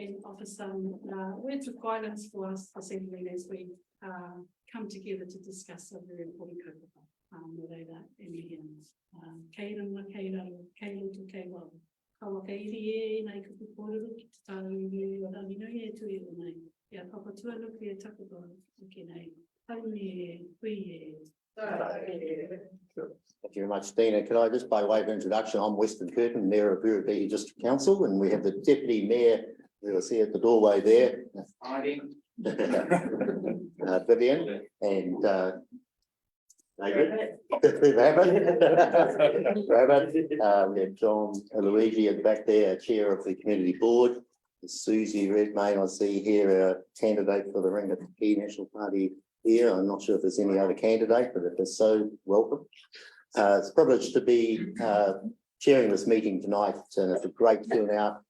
and offer some words of guidance for us this evening as we come together to discuss a very important kaupapa. Reira e mihi ana. Kei rama, kei raro, kei roto, kei wau. Kawa kei iri e nei kupu kōrero ki te tāu i o ramino e tui o nei. Ia papa tuanuku e takapa o ki nei. Hauni e, hui e. Thank you very much, Dina. Can I just, by way of introduction, I'm Weston Kirton, Mayor of Burabee District Council, and we have the Deputy Mayor who is here at the doorway there. Vivian and David. Rabbit. We have John Luigi at the back there, Chair of the Community Board. Susie Redmayne, I see here, a candidate for the Ringati National Party here. I'm not sure if there's any other candidate, but if there's so, welcome. It's a privilege to be chairing this meeting tonight, and it's a great turnout.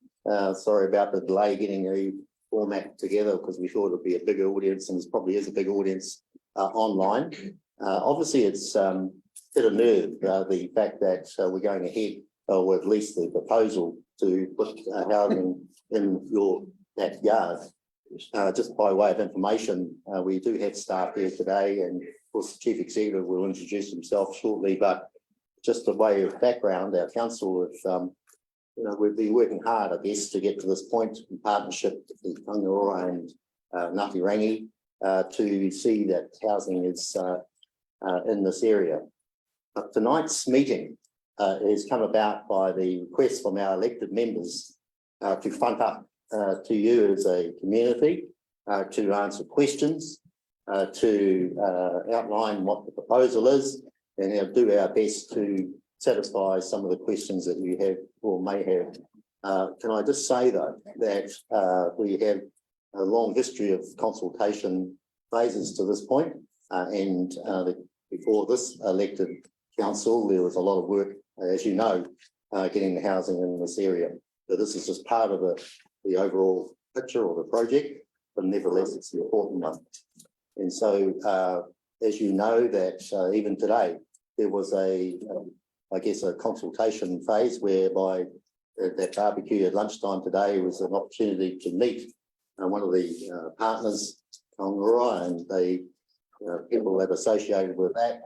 Sorry about the delay getting the format together because we thought it would be a bigger audience, and there probably is a big audience online. Obviously, it's a bit of nerve, the fact that we're going ahead, or at least the proposal to put housing in your backyard. Just by way of information, we do have staff here today, and of course the Chief Executive will introduce himself shortly, but just a way of background, our council have, we've been working hard, I guess, to get to this point in partnership with Turoa and neighbouring to see that housing is in this area. But tonight's meeting has come about by the request from our elected members to front up to you as a community, to answer questions, to outline what the proposal is, and do our best to satisfy some of the questions that you have or may have. Can I just say, though, that we have a long history of consultation phases to this point, and before this elected council, there was a lot of work, as you know, getting the housing in this area. So this is just part of the overall picture or the project, but nevertheless, it's the important one. And so, as you know, that even today, there was a consultation phase whereby that barbecue at lunchtime today was an opportunity to meet one of the partners, Colin, and the people that are associated with that,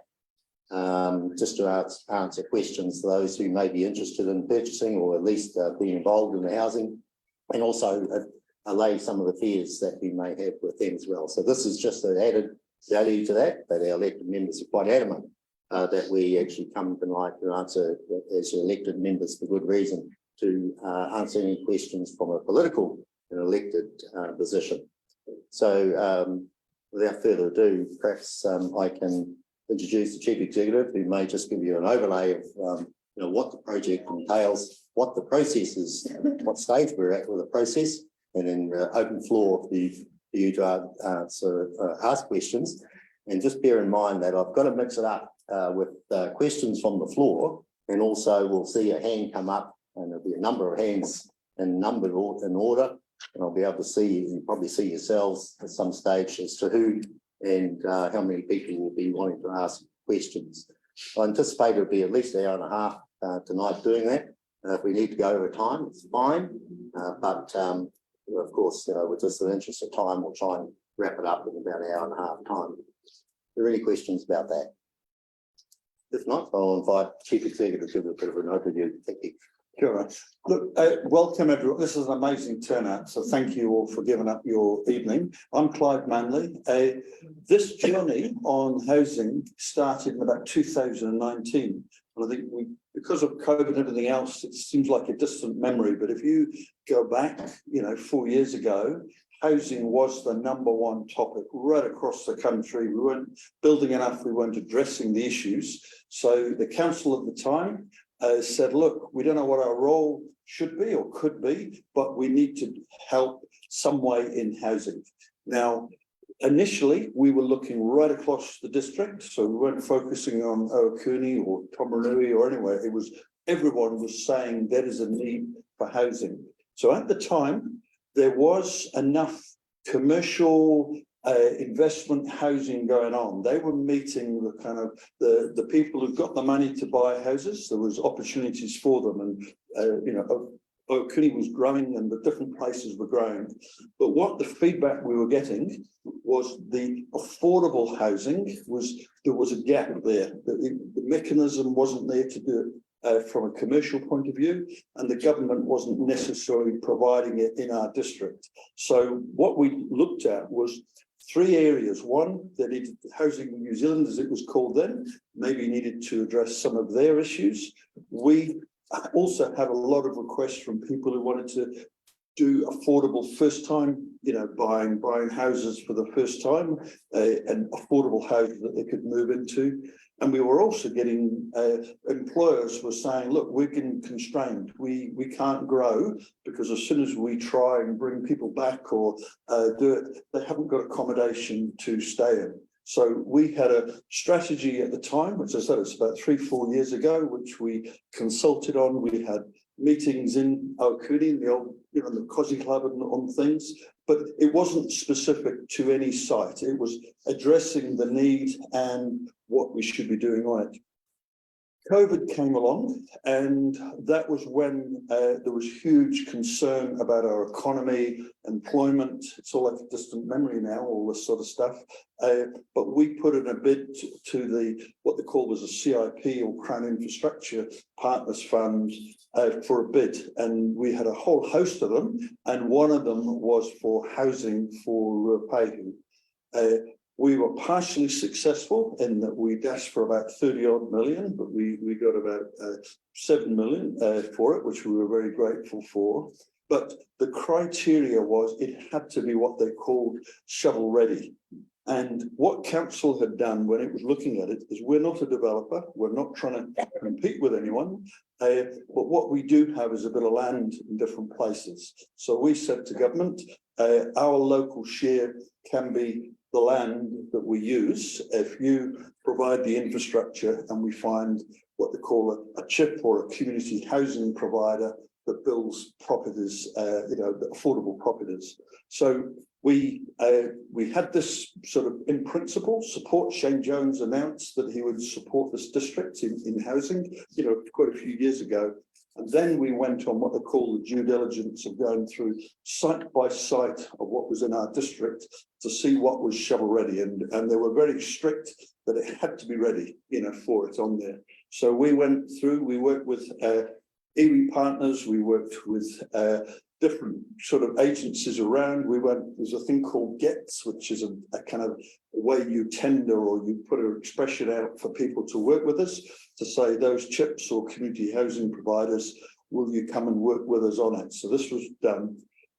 just to answer questions for those who may be interested in purchasing or at least being involved in the housing, and also allay some of the fears that we may have with them as well. So this is just an added value to that, but our elected members are quite adamant that we actually come tonight to answer, as elected members for good reason, to answer any questions from a political and elected position. So without further ado, perhaps I can introduce the Chief Executive, who may just give you an overlay of what the project entails, what the process is, what stage we're at with the process, and then open floor for you to ask questions. And just bear in mind that I've got to mix it up with questions from the floor, and also we'll see a hand come up, and there'll be a number of hands and numbered in order, and I'll be able to see, you probably see yourselves at some stage as to who and how many people will be wanting to ask questions. I anticipate it'll be at least an hour and a half tonight doing that. If we need to go over time, it's fine, but of course, with just the interest of time, we'll try and wrap it up in about an hour and a half time. Are there any questions about that? If not, I'll invite Chief Executive to give a bit of an overview. Thank you. Sure. Look, welcome everyone. This is an amazing turnout, so thank you all for giving up your evening. I'm Clive Manley. This journey on housing started in about 2019, and I think because of COVID and everything else, it seems like a distant memory. But if you go back, 4 years ago, housing was the #1 topic right across the country. We weren't building enough, we weren't addressing the issues. So the council at the time said, look, we don't know what our role should be or could be, but we need to help some way in housing. Now, initially, we were looking right across the district, so we weren't focusing on Ohakune or Tomarui or anywhere. It was, everyone was saying there is a need for housing. So at the time, there was enough commercial investment housing going on. They were meeting the kind of the people who've got the money to buy houses. There was opportunities for them, and Ohakune was growing and the different places were growing. But what the feedback we were getting was the affordable housing there was a gap there. The mechanism wasn't there to do it from a commercial point of view, and the government wasn't necessarily providing it in our district. So what we looked at was 3 areas. One, that Housing New Zealand, as it was called then, maybe needed to address some of their issues. We also had a lot of requests from people who wanted to do affordable first time, buying houses for the first time, and affordable houses that they could move into. And we were also getting employers were saying, look, we're getting constrained. We can't grow because as soon as we try and bring people back or do it, they haven't got accommodation to stay in. So we had a strategy at the time, which I said it's about 3-4 years ago, which we consulted on. We had meetings in Ohakune, in the old, the Cozy Club and on things, but it wasn't specific to any site. It was addressing the need and what we should be doing on it. COVID came along, and that was when there was huge concern about our economy, employment. It's all like a distant memory now, all this sort of stuff. But we put in a bid to what they call was a CIP, or Crown Infrastructure Partners Fund, for a bid. And we had a whole host of them, and one of them was for housing for Ruapehu. We were partially successful in that we dashed for about 30-odd million, but we got about 7 million for it, which we were very grateful for. But the criteria was it had to be what they called shovel ready. And what council had done when it was looking at it is we're not a developer, we're not trying to compete with anyone, but what we do have is a bit of land in different places. So we said to government, our local share can be the land that we use if you provide the infrastructure and we find what they call a CHIP, or a community housing provider that builds properties, affordable properties. So we had this sort of in principle support. Shane Jones announced that he would support this district in housing, quite a few years ago. And then we went on what they call the due diligence of going through site by site of what was in our district to see what was shovel ready. And they were very strict that it had to be ready, for it on there. So we went through, we worked with iwi partners, we worked with different sort of agencies around. There's a thing called GETS, which is a kind of way you tender or you put an expression out for people to work with us, to say those CHIPs or community housing providers, will you come and work with us on it? So this was done.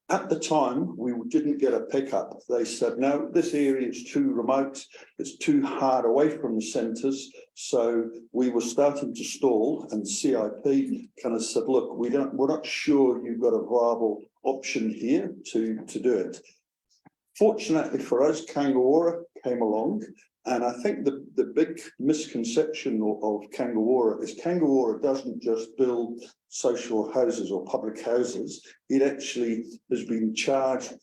At the time, we didn't get a pickup. They said, no, this area is too remote, it's too hard away from the centres. So we were starting to stall, and CIP kind of said, look, we're not sure you've got a viable option here to do it. Fortunately for us, Kangaroa came along, and I think the big misconception of Kangaroa is Kangaroa doesn't just build social houses or public houses. It actually has been charged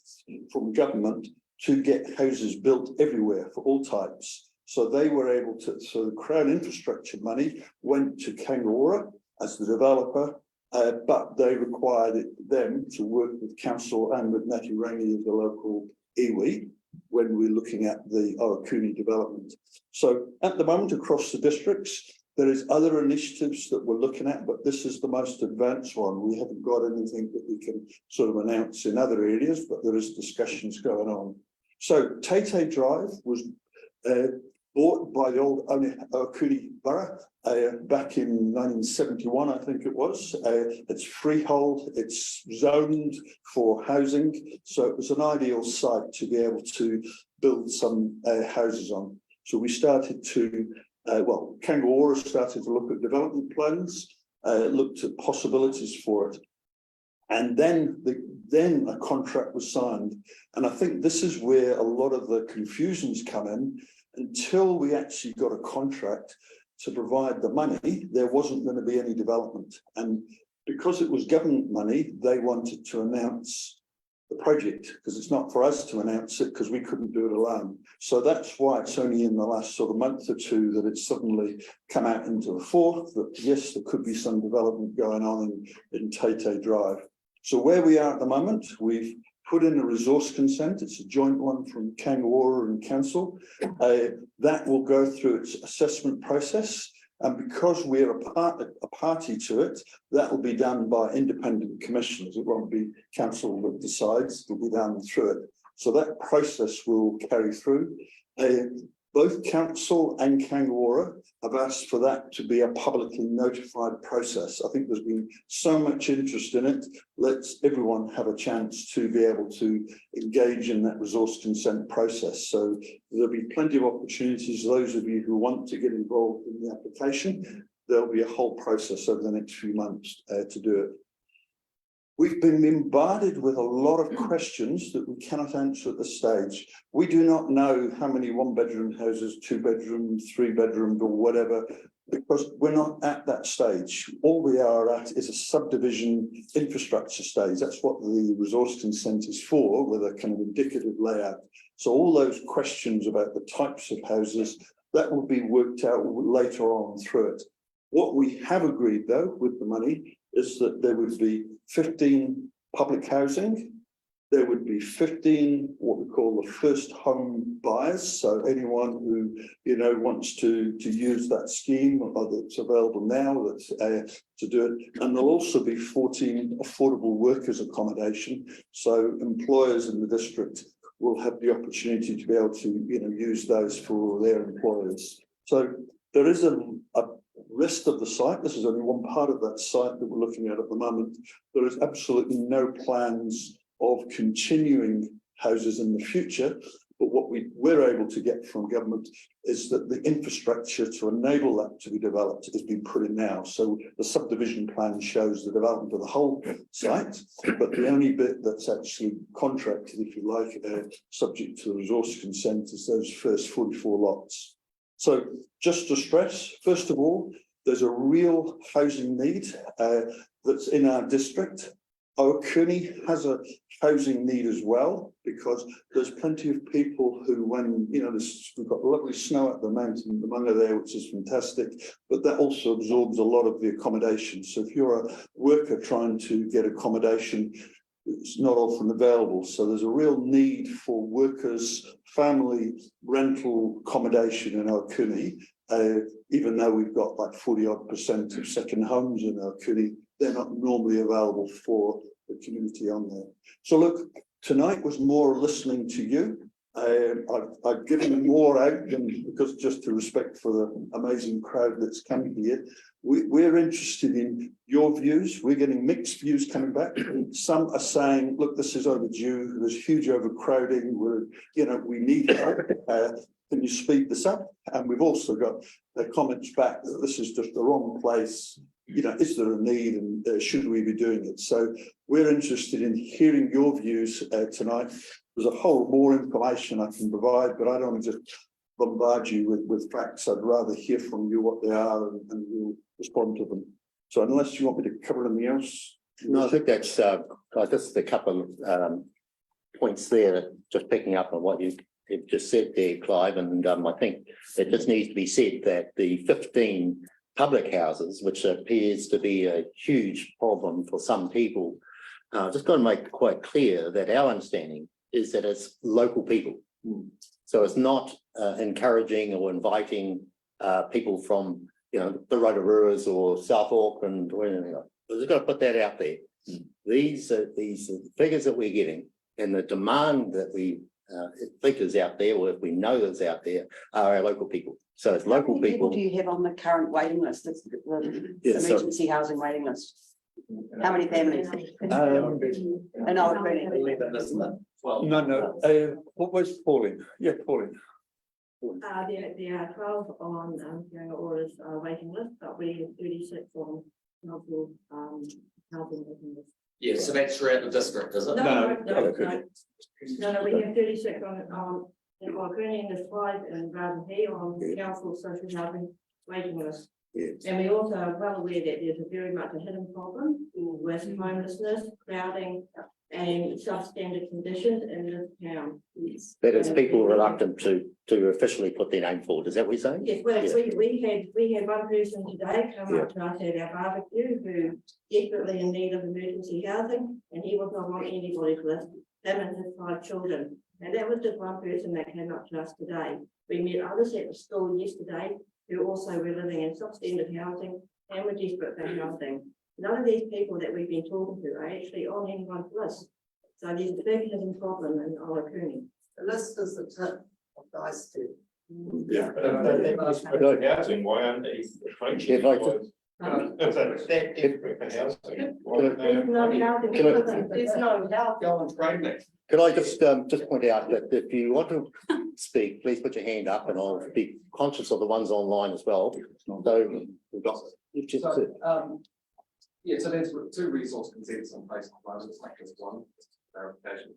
from government to get houses built everywhere for all types. So they were able to, so the Crown infrastructure money went to Kangaroa as the developer, but they required them to work with council and with neighbouring as the local iwi when we're looking at the Ohakune development. So at the moment across the districts, there is other initiatives that we're looking at, but this is the most advanced one. We haven't got anything that we can sort of announce in other areas, but there is discussions going on. So Teitei Drive was bought by the old Ohakune Borough back in 1971, I think it was. It's freehold, it's zoned for housing. So it was an ideal site to be able to build some houses on. So we started to, Kangaroa started to look at development plans, looked at possibilities for it. And then a contract was signed. And I think this is where a lot of the confusions come in. Until we actually got a contract to provide the money, there wasn't going to be any development. And because it was government money, they wanted to announce the project, because it's not for us to announce it, because we couldn't do it alone. So that's why it's only in the last sort of month or two that it's suddenly come out into the fore that yes, there could be some development going on in Teitei Drive. So where we are at the moment, we've put in a resource consent. It's a joint one from Kangaroo and Council. That will go through its assessment process. And because we're a party to it, that will be done by independent commissioners. It won't be council that decides, it will be done through it. So that process will carry through. Both council and Kangaroo have asked for that to be a publicly notified process. I think there's been so much interest in it. Let's everyone have a chance to be able to engage in that resource consent process. So there'll be plenty of opportunities. Those of you who want to get involved in the application, there'll be a whole process over the next few months to do it. We've been bombarded with a lot of questions that we cannot answer at this stage. We do not know how many one-bedroom houses, two-bedroom, three-bedroom, or whatever, because we're not at that stage. All we are at is a subdivision infrastructure stage. That's what the resource consent is for, with a kind of indicative layout. So all those questions about the types of houses, that will be worked out later on through it. What we have agreed, though, with the money is that there would be 15 public housing. There would be 15 what we call the first home buyers. So anyone who wants to use that scheme that's available now, that's to do it. And there'll also be 14 affordable workers accommodation. So employers in the district will have the opportunity to be able to use those for their employers. So there is a rest of the site. This is only one part of that site that we're looking at the moment. There is absolutely no plans of continuing houses in the future, but what we're able to get from government is that the infrastructure to enable that to be developed is being put in now. So the subdivision plan shows the development of the whole site, but the only bit that's actually contracted, if you like, subject to the resource consent, is those first 44 lots. So just to stress, first of all, there's a real housing need that's in our district. Ohakune has a housing need as well, because there's plenty of people who, when we've got lovely snow at the mountain, the Manley there, which is fantastic, but that also absorbs a lot of the accommodation. So if you're a worker trying to get accommodation, it's not often available. So there's a real need for workers, family rental accommodation in Ohakune. Even though we've got like 40% of second homes in Ohakune, they're not normally available for the community on there. So look, tonight was more listening to you. I've given more out because just to respect for the amazing crowd that's coming here. We're interested in your views. We're getting mixed views coming back. Some are saying, look, this is overdue. There's huge overcrowding. We need help. Can you speed this up? And we've also got the comments back that this is just the wrong place. Is there a need, and should we be doing it? So we're interested in hearing your views tonight. There's a whole more information I can provide, but I don't want to just bombard you with facts. I'd rather hear from you what they are, and we'll respond to them. So unless you want me to cover anything else. No, I think that's just a couple of points there, just picking up on what you've just said there, Clive, and I think it just needs to be said that the 15 public houses, which appears to be a huge problem for some people, just got to make quite clear that our understanding is that it's local people. So it's not encouraging or inviting people from the Rotoruas or South Auckland or anything like that. We've just got to put that out there. These figures that we're getting and the demand that we think is out there, or if we know is out there, are our local people. So it's local people. Do you have on the current waiting list? That's the emergency housing waiting list. How many families? No. What was Pauline? Yeah, Pauline. There are 12 on Raynor waiting list, but we have 36 on local housing waiting list. Yeah, so that's throughout the district, is it? No, we have 36 on in Ohakune, and there's 5 in RETHINK on council social housing waiting list. Yes. And we also are well aware that there's very much a hidden problem with homelessness, crowding, and substandard conditions in this town. That is people reluctant to officially put their name forward, is that what you're saying? Yes, well, Yeah. we had one person today come up to us at our barbecue who desperately in need of emergency housing, and he was not on anybody's list, him and his 5 children. And that was just one person that came up to us today. We met others at the school yesterday who also were living in substandard housing and were desperate for housing. None of these people that we've been talking to are actually on anyone's list. So there's a big hidden problem in Ohakune. The list is the tip of the iceberg. Yeah. Housing, why aren't they? If I could- If that's that different for housing. why aren't they- There's no housing. Can I- There's no housing. Go on, trade next. Could I just point out that if you want to speak, please put your hand up and I'll be conscious of the ones online as well. So we've got. Yeah, so there's 2 resource consents in place, it's like this one, clarification.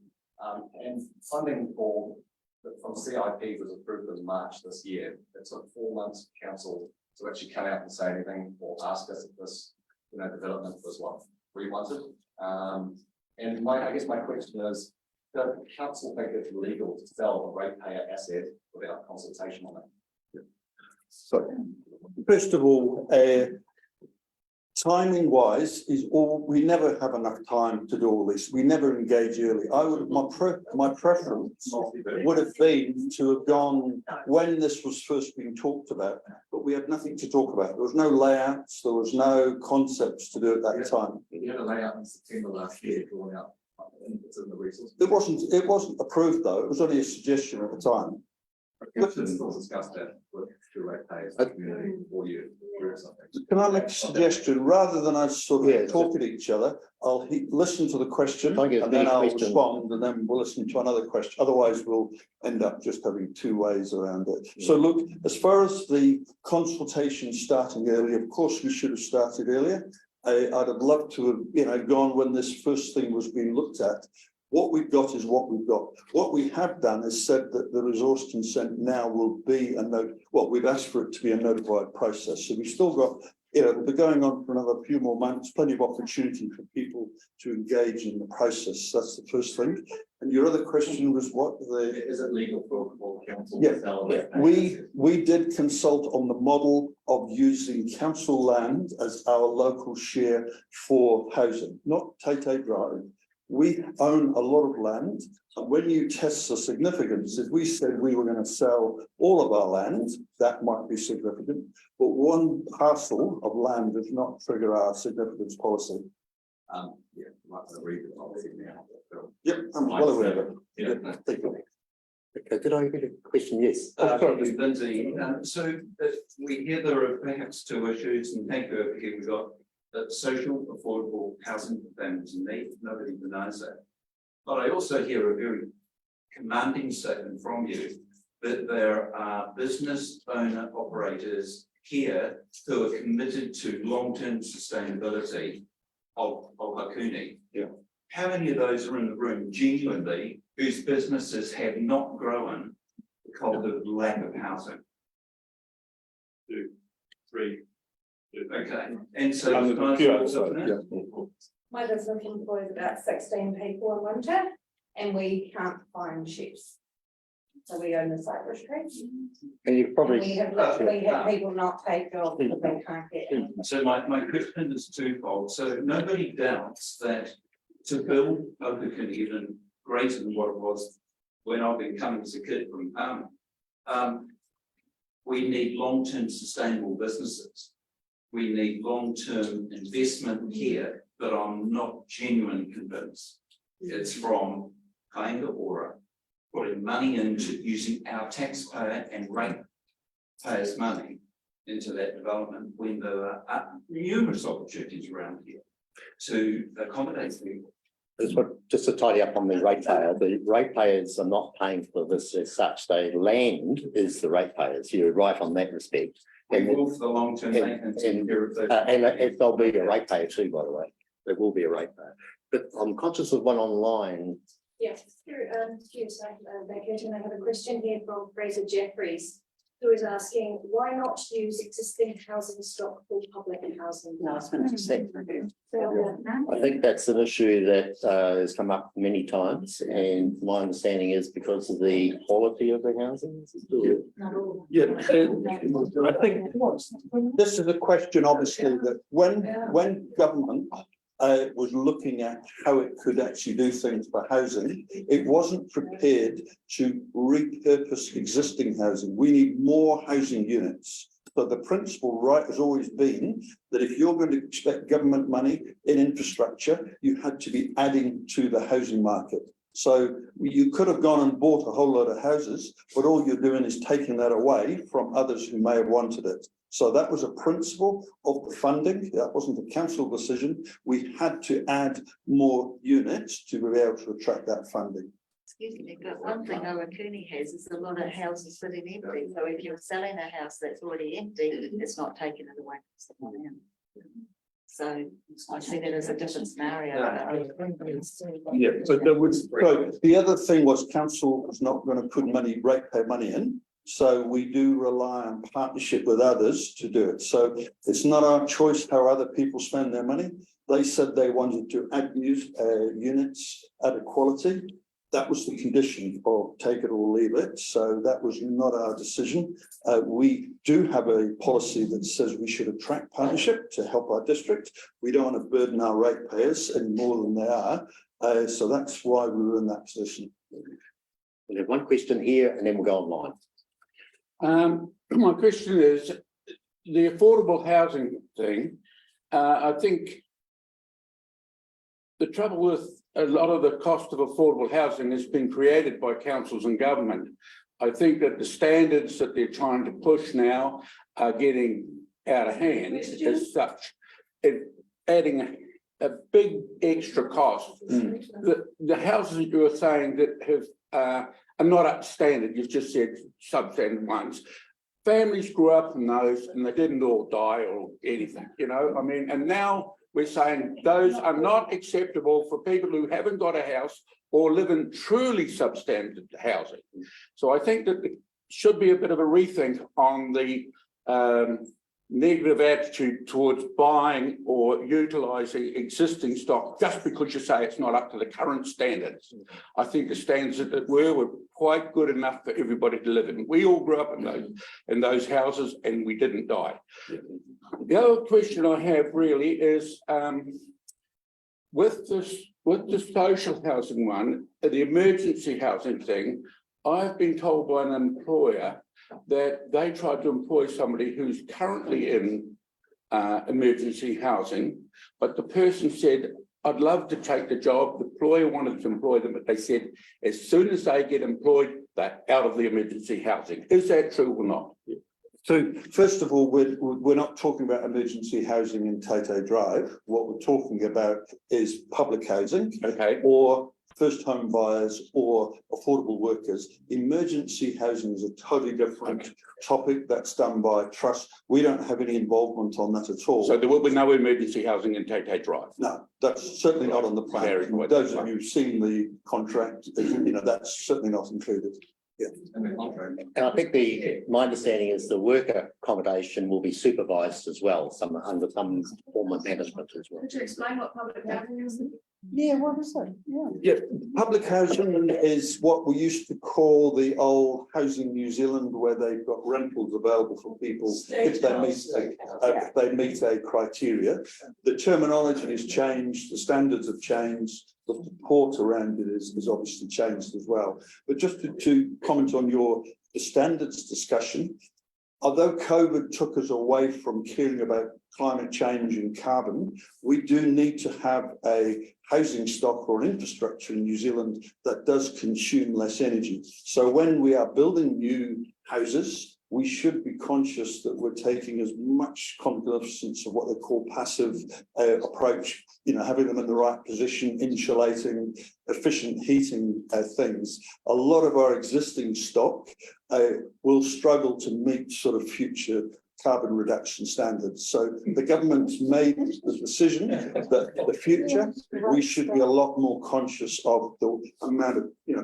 And funding from CIP was approved in March this year. It took 4 months for council to actually come out and say anything or ask us if this, development was what we wanted. And I guess my question is, does the council think it's legal to sell a ratepayer asset without consultation on it? So, first of all, timing wise we never have enough time to do all this. We never engage early. My preference would have been to have gone when this was first being talked about, but we had nothing to talk about. There was no layouts, there was no concepts to do at that time. You had a layout in September last year drawn out. It's in the resource. It wasn't approved though, it was only a suggestion at the time. Council still discussed that with the ratepayers community or you or something. Can I make a suggestion, rather than us sort of talk at each other, I'll listen to the question Try and get and then the I'll question. respond and then we'll listen to another question. Otherwise, we'll end up just having 2 ways around it. So look, as far as the consultation starting early, of course, we should have started earlier. I'd have loved to have, gone when this first thing was being looked at. What we've got is what we've got. What we have done is said that the resource consent now will be we've asked for it to be a notified process. So we've still got, they're going on for another few more months, plenty of opportunity for people to engage in the process. That's the first thing. And your other question was what Is it legal for council Yeah, to sell yeah. ratepayers? We did consult on the model of using council land as our local share for housing, not Teitei Drive. We own a lot of land, and when you test the significance, if we said we were going to sell all of our land, that might be significant, but one parcel of land does not trigger our significance policy. Yeah, might want to read the policy now. Yep, I'm well aware of it. Yeah. Thank you. Okay, did I get a question? Yes. Lindsay, so we hear there are perhaps 2 issues, and thank you for giving. We've got social affordable housing for families in need. Nobody denies that. But I also hear a very commanding statement from you that there are business owner operators here who are committed to long-term sustainability of Ohakune. Yeah. How many of those are in the room genuinely whose businesses have not grown because of lack of housing? 2, 3. Okay, and so. And there's a few outside, My business employs about 16 people in winter and we can't find chefs. So we own the Cyprus tree. And you We probably, have literally had people not take jobs because they can't get in. So my question is twofold. So nobody doubts that to build Ohakune even greater than what it was when I've been coming as a kid from home, we need long-term sustainable businesses. We need long-term investment here, but I'm not genuinely convinced it's from Kainga Ora, putting money into using our taxpayer and ratepayers' money into that development when there are numerous opportunities around here to accommodate people. just to tidy up on the ratepayers are not paying for this as such. The land is the ratepayers. You're right on that respect. We will for the long-term maintenance and care of those. And there'll be a ratepayer too, by the way. There will be a ratepayer. But I'm conscious of one online. Yes, excuse me, I have a question here from Fraser Jeffries. who is asking, why not use existing housing stock for public housing? No, I was going to say. I think that's an issue that has come up many times, and my understanding is because of the quality of the housing. Yeah, I think this is a question, obviously, that when government was looking at how it could actually do things for housing, it wasn't prepared to repurpose existing housing. We need more housing units. But the principle, right, has always been that if you're going to expect government money in infrastructure, you had to be adding to the housing market. So you could have gone and bought a whole lot of houses, but all you're doing is taking that away from others who may have wanted it. So that was a principle of the funding. That wasn't a council decision. We had to add more units to be able to attract that funding. Excuse me, but one thing Ohakune has is a lot of houses sitting empty. So if you're selling a house that's already empty, it's not taking it away from someone else. So I see that as a different scenario. Yeah, but there was, so the other thing was council was not going to put ratepayer money in. So we do rely on partnership with others to do it. So it's not our choice how other people spend their money. They said they wanted to add units at a quality. That was the condition of take it or leave it. So that was not our decision. We do have a policy that says we should attract partnership to help our district. We don't want to burden our ratepayers any more than they are. So that's why we were in that position. We have one question here and then we'll go online. My question is the affordable housing thing. I think the trouble with a lot of the cost of affordable housing has been created by councils and government. I think that the standards that they're trying to push now are getting out of hand as such, adding a big extra cost. The houses that you were saying that have are not up to standard, you've just said substandard ones. Families grew up in those and they didn't all die or anything, you know, I mean, and now we're saying those are not acceptable for people who haven't got a house or live in truly substandard housing. So I think that there should be a bit of a rethink on the negative attitude towards buying or utilising existing stock just because you say it's not up to the current standards. I think the standards that were quite good enough for everybody to live in. We all grew up in those houses and we didn't die. The other question I have really is with the social housing one, the emergency housing thing, I've been told by an employer that they tried to employ somebody who's currently in emergency housing, but the person said, I'd love to take the job. The employer wanted to employ them, but they said, as soon as they get employed, they're out of the emergency housing. Is that true or not? So first of all, we're not talking about emergency housing in Teitei Drive. What we're talking about is public housing, okay, or first home buyers or affordable workers. Emergency housing is a totally different topic that's done by trust. We don't have any involvement on that at all. So there will be no emergency housing in Teitei Drive? No, that's certainly not on the plan. Those of you who've seen the contract, you know, that's certainly not included. Yeah. And I think my understanding is the worker accommodation will be supervised as well, under some form of management as well. Could you explain what public housing is? Yeah, what was that? Yeah, public housing is what we used to call the old Housing New Zealand, where they've got rentals available for people if they meet a criteria. The terminology has changed, the standards have changed, the support around it is obviously changed as well. But just to comment on the standards discussion, although COVID took us away from caring about climate change and carbon, we do need to have a housing stock or an infrastructure in New Zealand that does consume less energy. So when we are building new houses, we should be conscious that we're taking as much cognizance of what they call passive approach, you know, having them in the right position, insulating, efficient heating things. A lot of our existing stock will struggle to meet sort of future carbon reduction standards. So the government's made the decision that in the future, we should be a lot more conscious of the amount of,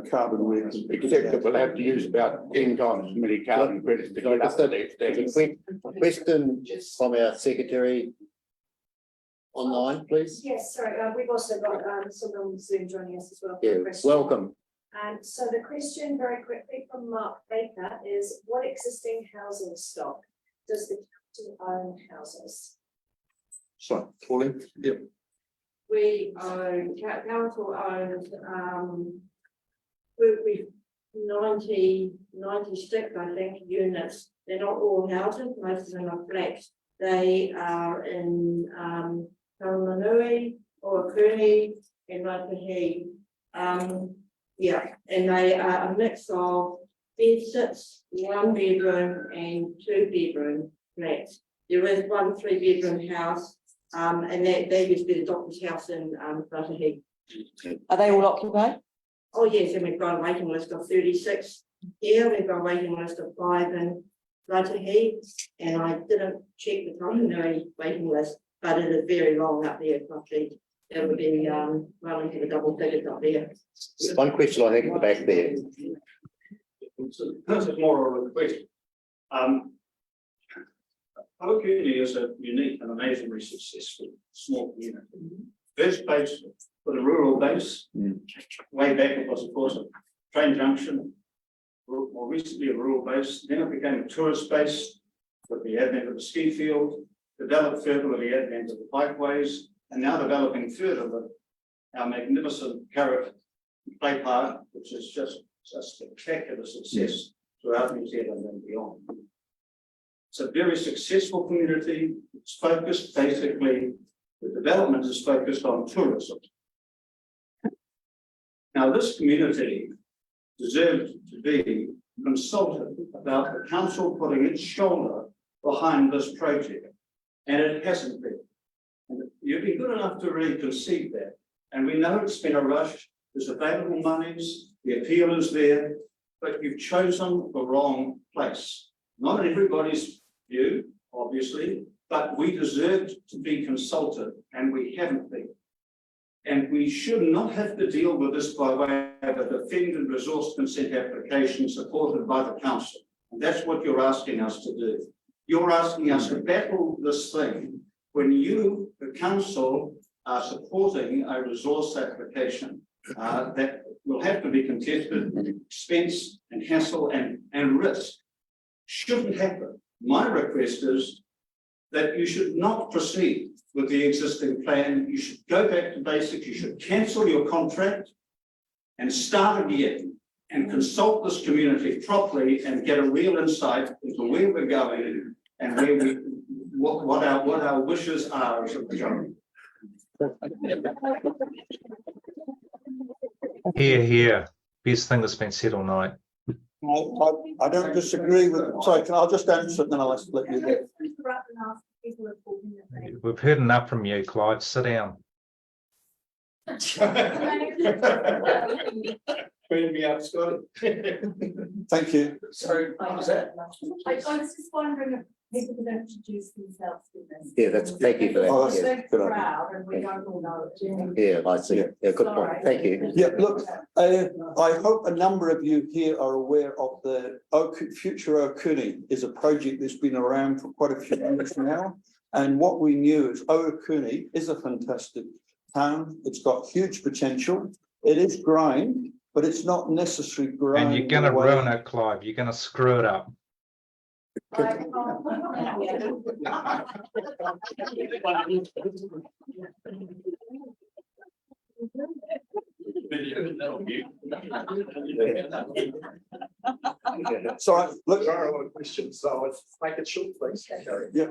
carbon we can. Except that we'll have to use about 10 times as many carbon credits to get up to the There's a extent. quick question from our secretary online, please. Yes, sorry, we've also got someone on Zoom joining us as well. Yeah, welcome. So the question very quickly from Mark Baker is, what existing housing stock does the council own houses? So, Colin? Yep. We own, council owns, we've 96, I think, units. They're not all houses, most of them are flats. They are in, Karamanui, Ohakune, and Raynor. Yeah, and they are a mix of bedsits, 1 bedroom and 2 bedroom flats. There is 1 3-bedroom house, and that used to be the doctor's house in Raynor. Are they all occupied? Oh, yes, and we've got a waiting list of 36 here. We've got a waiting list of 5 in Raynor, and I didn't check the preliminary waiting list, but it is very long up there, probably. It would be well into the double figures up there. One question I think at the back there. So this is more of a question. Ohakune is a unique and amazingly successful small community. First base for the rural base, way back it was of course a train junction, more recently a rural base, then it became a tourist base with the advent of the ski field, developed further with the advent of the bikeways, and now developing further with our magnificent Carrot Play Park, which is just a spectacular success throughout New Zealand and beyond. It's a very successful community. It's focused basically, the development is focused on tourism. Now, this community deserved to be consulted about the council putting its shoulder behind this project, and it hasn't been. And you've been good enough to really concede that. And we know it's been a rush, there's available monies, the appeal is there, but you've chosen the wrong place. Not everybody's view, obviously, but we deserved to be consulted and we haven't been. And we should not have to deal with this by way of a defend and resource consent application supported by the council. And that's what you're asking us to do. You're asking us to battle this thing when you, the council, are supporting a resource application that will have to be contested, expense and hassle and risk. Shouldn't happen. My request is that you should not proceed with the existing plan. You should go back to basics. You should cancel your contract and start again and consult this community properly and get a real insight into where we're going and where we what our wishes are as a majority. Here. Best thing that's been said all night. I don't disagree with, sorry, I'll just answer it and then I'll let you go. We've heard enough from you, Clive. Sit down. Bring me up, Scotty. Thank you. Sorry, what was that? I was just wondering if people could introduce themselves to this. Yeah, thank you for that. Oh, that's Yeah. good idea. Crowd and we don't all know it. Yeah, I see. Yeah, good point. Thank you. Yeah, look, I hope a number of you here are aware of the Future Ohakune is a project that's been around for quite a few years now. And what we knew is Ohakune is a fantastic town. It's got huge potential. It is growing, but it's not necessarily growing. And you're going to ruin it, Clive. You're going to screw it up. So look, There are a lot of questions, so let's make it short, please. yeah.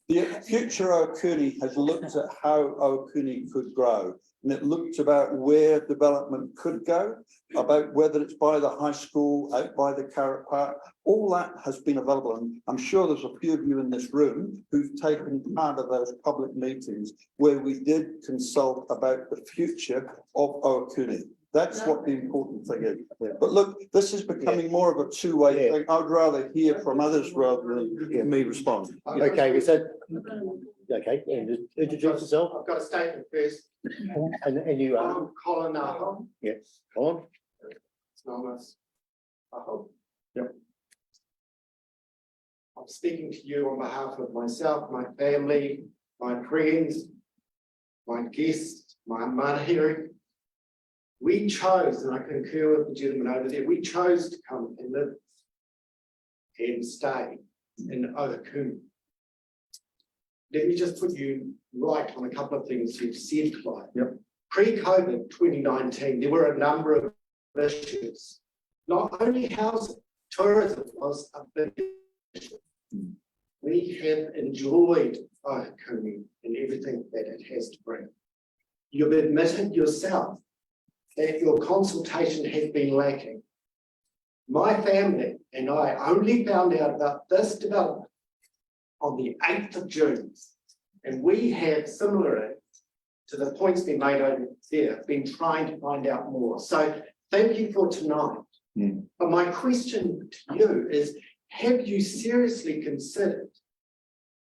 The Future Ohakune has looked at how Ohakune could grow, and it looked about where development could go, about whether it's by the high school, out by the Carrot Park. All that has been available, and I'm sure there's a few of you in this room who've taken part of those public meetings where we did consult about the future of Ohakune. That's what the important thing is. But look, this is becoming more of a two-way thing. I'd rather hear from others rather than me respond. Okay, we said, okay, and introduce yourself, I've got a statement first. and you are, I'm Colin. yes, Colin. It's anonymous. I hope. Yep. I'm speaking to you on behalf of myself, my family, my friends, my guests, my manahiri. We chose, and I concur with the gentleman over there, we chose to come and live and stay in Ohakune. Let me just put you right on a couple of things you've said, Clive. Yep. Pre-COVID 2019, there were a number of issues. Not only housing, tourism was a big issue. We have enjoyed Ohakune and everything that it has to bring. You've admitted yourself that your consultation has been lacking. My family and I only found out about this development on the 8th of June. And we have, similarly to the points being made over there, been trying to find out more. So thank you for tonight. But my question to you is, have you seriously considered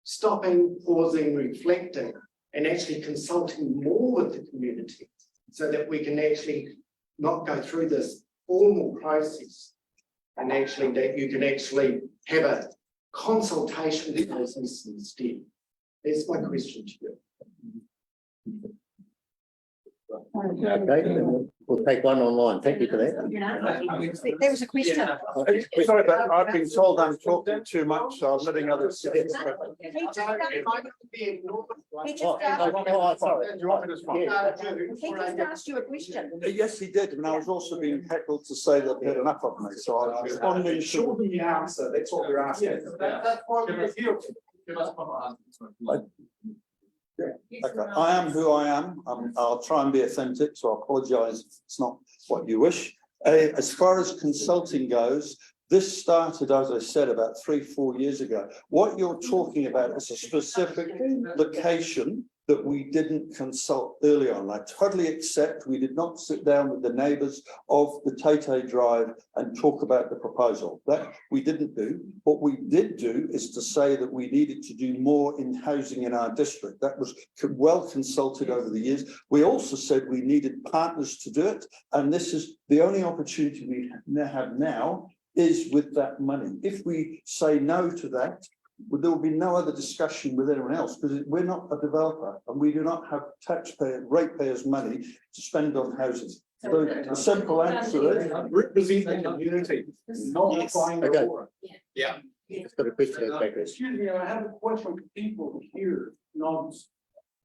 stopping, pausing, reflecting, and actually consulting more with the community so that we can actually not go through this formal process and actually that you can actually have a consultation process instead? That's my question to you. Okay, then we'll take one online. Thank you for that. There was a question. Sorry, but I've been told I'm talking too much, so I'm letting others. He just asked you a question. Yes, he did, and I was also being heckled to say that he had enough of me, so I was responding Sure, to. the answer, that's what we're asking. That's why we're here. Give us one answer. Okay, I am who I am. I'll try and be authentic, so I apologise if it's not what you wish. As far as consulting goes, this started, as I said, about 3-4 years ago. What you're talking about is a specific location that we didn't consult early on. I totally accept we did not sit down with the neighbours of the Teitei Drive and talk about the proposal. That we didn't do. What we did do is to say that we needed to do more in housing in our district. That was well consulted over the years. We also said we needed partners to do it, and this is the only opportunity we have now is with that money. If we say no to that, there will be no other discussion with anyone else, because we're not a developer and we do not have ratepayers' money to spend on houses. So the simple answer is represent the community, not define the law. Yeah. Just got a question. Excuse me, I have a question for people here, not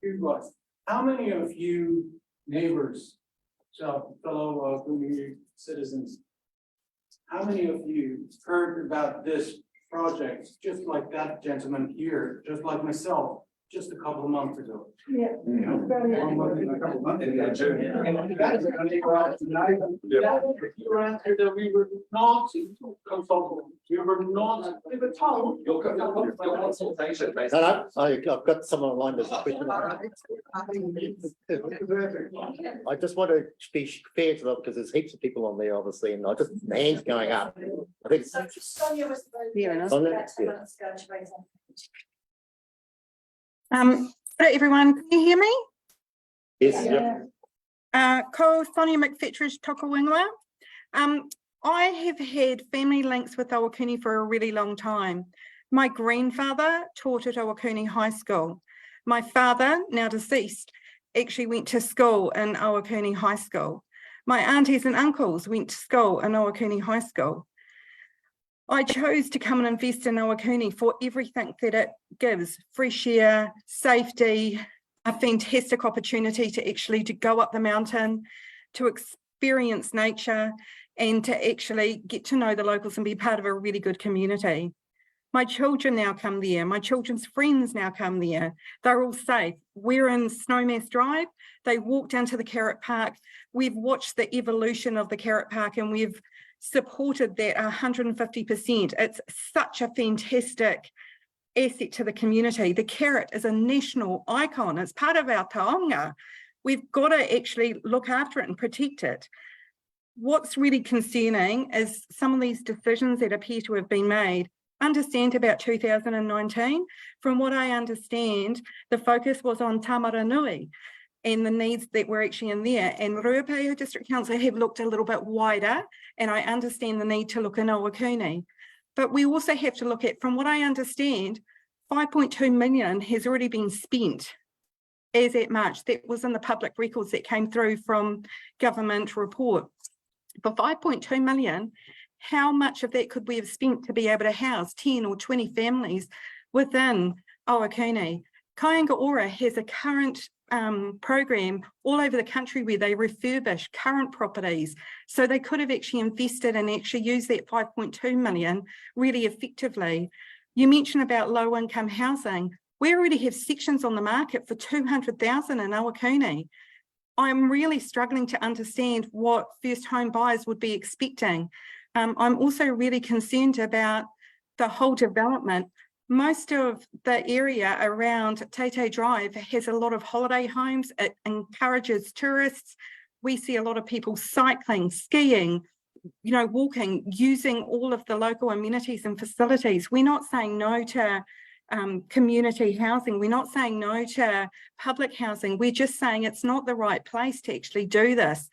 you guys. How many of you neighbors, fellow community citizens, how many of you heard about this project, just like that gentleman here, just like myself, just a couple of months ago? Yeah. You were answered that we were not consulted, we were not, we were told. Your consultation based. No, I've got someone online that's a question. I just want to be fair to them because there's heaps of people on there, obviously, and I just hands going up. I think it's Sonia was Fair enough. Sonia, yeah. Hello everyone, can you hear me? Yes, yeah. Ko Sonia McFetridge Tokawingwa. I have had family links with Ohakune for a really long time. My grandfather taught at Ohakune High School. My father, now deceased, actually went to school in Ohakune High School. My aunties and uncles went to school in Ohakune High School. I chose to come and invest in Ohakune for everything that it gives: fresh air, safety, a fantastic opportunity to go up the mountain, to experience nature, and to actually get to know the locals and be part of a really good community. My children now come there. My children's friends now come there. They're all safe. We're in Snowmass Drive. They walk down to the Carrot Park. We've watched the evolution of the Carrot Park and we've supported that 150%. It's such a fantastic asset to the community. The carrot is a national icon. It's part of our taonga. We've got to actually look after it and protect it. What's really concerning is some of these decisions that appear to have been made. Understand about 2019, from what I understand, the focus was on Tamaranui and the needs that were actually in there. And Ruapehu District Council have looked a little bit wider, and I understand the need to look in Ohakune. But we also have to look at, from what I understand, 5.2 million has already been spent as at March. That was in the public records that came through from government report. For 5.2 million, how much of that could we have spent to be able to house 10 or 20 families within Ohakune? Kāinga Ora has a current program all over the country where they refurbish current properties. So they could have actually invested and actually used that 5.2 million really effectively. You mentioned about low income housing. We already have sections on the market for 200,000 in Ohakune. I'm really struggling to understand what first home buyers would be expecting. I'm also really concerned about the whole development. Most of the area around Teitei Drive has a lot of holiday homes. It encourages tourists. We see a lot of people cycling, skiing, walking, using all of the local amenities and facilities. We're not saying no to community housing. We're not saying no to public housing. We're just saying it's not the right place to actually do this.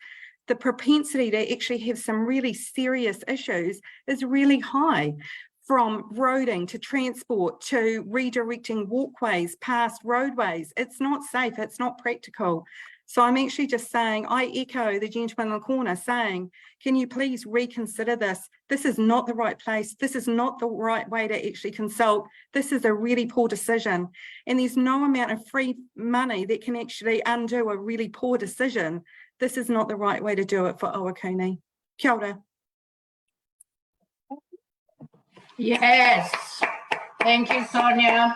The propensity to actually have some really serious issues is really high, from roading to transport to redirecting walkways past roadways. It's not safe, it's not practical. So I'm actually just saying, I echo the gentleman in the corner saying, can you please reconsider this? This is not the right place. This is not the right way to actually consult. This is a really poor decision. And there's no amount of free money that can actually undo a really poor decision. This is not the right way to do it for Ohakune. Kia ora. Yes, thank you, Sonia.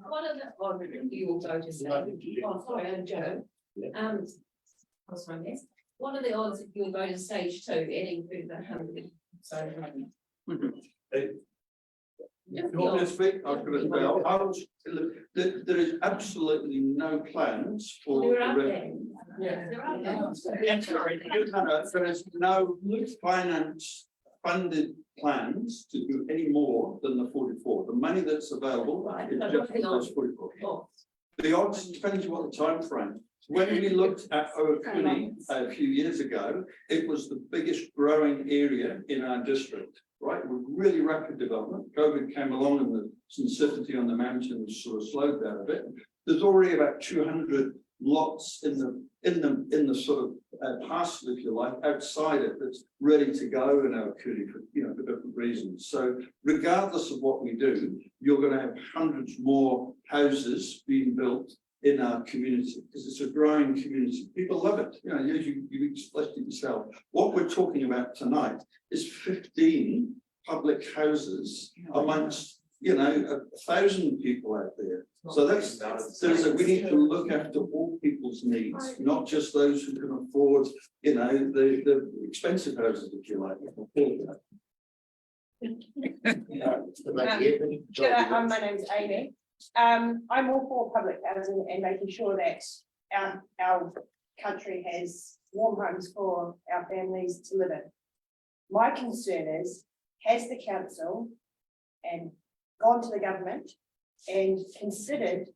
One of the, you will go to say, oh, sorry, I'm Joe. One of the odds that you'll go to stage 2, adding to the 100. So, You want me to speak? I was going to say, there is absolutely no plans for. There are There is no finance funded plans to do any more than the 44. The money that's available is just those 44. The odds depends what the time frame. When we looked at Ohakune a few years ago, it was the biggest growing area in our district, right? With really rapid development. COVID came along and the sensitivity on the mountains sort of slowed that a bit. There's already about 200 lots in the sort of parcel, if you like, outside it that's ready to go in Ohakune for for different reasons. So regardless of what we do, you're going to have hundreds more houses being built in our community because it's a growing community. People love it. You expressed it yourself. What we're talking about tonight is 15 public houses amongst 1,000 people out there. So we need to look after all people's needs, not just those who can afford, the expensive houses, if you like. My name's Amy. I'm all for public housing and making sure that our country has warm homes for our families to live in. My concern is, has the council and gone to the government and considered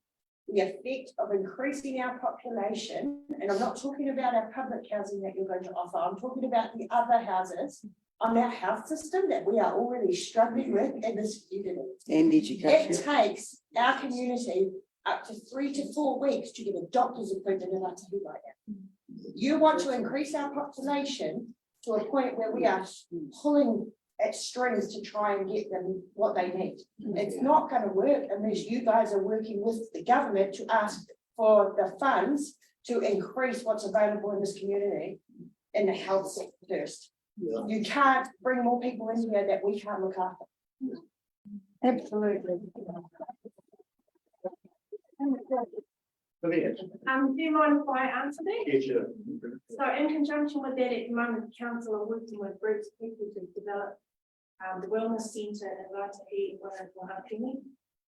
the effect of increasing our population? And I'm not talking about our public housing that you're going to offer. I'm talking about the other houses on our health system that we are already struggling with in this community. And education. It takes our community up to 3 to 4 weeks to get a doctor's appointment in Atahi right now. You want to increase our population to a point where we are pulling at strings to try and get them what they need. It's not going to work unless you guys are working with the government to ask for the funds to increase what's available in this community in the health sector first. Yeah. You can't bring more people in here that we can't look after. Absolutely. Do you mind if I answer that? Yeah, sure. So in conjunction with that, at the moment, the council are working with groups of people to develop the wellness centre in Raitahi, Wanaka.